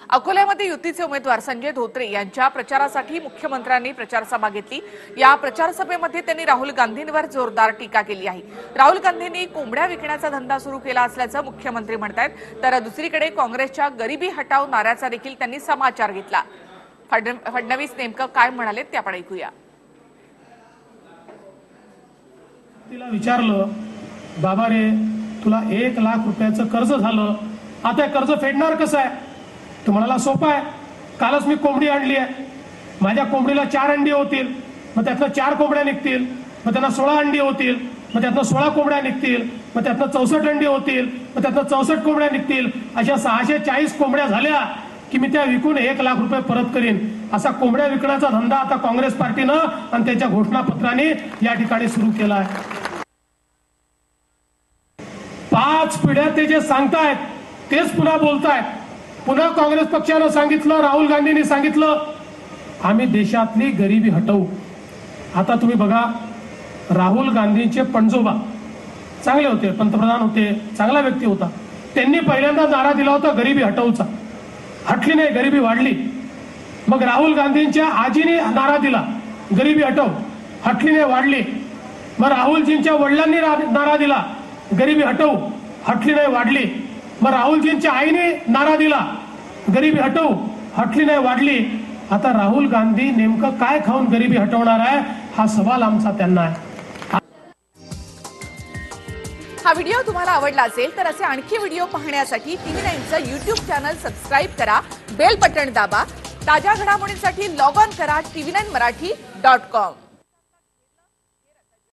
अकोल्यामध्ये युतीचे उमेदवार संजय धोत्रे यांच्या प्रचारासाठी मुख्यमंत्र्यांनी प्रचार सभा घेतली। या प्रचार सभेमध्ये त्यांनी राहुल गांधींवर जोरदार टीका केली आहे। राहुल गांधींनी कोंबड्या विकण्याचा धंदा सुरू केला असल्याचं मुख्यमंत्री म्हणतात, तर दुसरीकडे काँग्रेसच्या गरिबी हटाव नाऱ्याचा देखील त्यांनी समाचार घेतला। फडणवीस नेमकं काय म्हणाले ते आपण ऐकूया। तिला विचारलं, बाबा रे तुला 1 लाख रुपयाचं कर्ज झालं, आता कर्ज फेडणार कसं आहे? तो म्हणाला सोपं आहे, कालच मी कोंबडी आणली आहे, माझ्या कोंबडीला 4 अंडी होतील, मग त्यातनं 4 कोंबड्या निघतील, मग त्यांना 16 अंडी होतील, मग त्यातनं 16 कोंबड्या निघतील, मग त्यातनं 64 अंडी होतील, मग त्यातनं 64 कोंबड्या निघतील, अशा 640 कोंबड्या झाल्या की मी त्या विकून 1 लाख रुपये परत करीन। असा कोंबड्या विकण्याचा धंदा आता काँग्रेस पार्टीनं आणि त्याच्या घोषणापत्राने या ठिकाणी सुरू केला आहे। 5 पिढ्या ते जे सांगतायत तेच पुन्हा बोलतायत। पुन्हा काँग्रेस पक्षानं सांगितलं, राहुल गांधींनी सांगितलं, आम्ही देशातली गरिबी हटवू। आता तुम्ही बघा, राहुल गांधींचे पणजोबा चांगले होते, पंतप्रधान होते, चांगला व्यक्ती होता, त्यांनी पहिल्यांदा नारा दिला होता गरिबी हटवूचा, हटली नाही, गरिबी वाढली। मग राहुल गांधींच्या आजीने नारा दिला गरिबी हटव, हटली नाही, वाढली। मग राहुलजींच्या वडिलांनी नारा दिला गरिबी हटव, हटली नाही, वाढली। मग राहुलजींच्या आईने नारा दिला गरिबी हटव, हटली नाही, वाढली। आता राहुल गांधी नेमकं काय खाऊन गरिबी हटवणार आहे, हा सवाल आमचा त्यांना आहे। हा व्हिडिओ तुम्हाला आवडला असेल तर असे आणखी व्हिडिओ पाहण्यासाठी TV9चं YouTube चॅनल सबस्क्राइब करा, बेल बटन दाबा। ताज्या घडामोडींसाठी लॉग ऑन करा tv9marathi.com।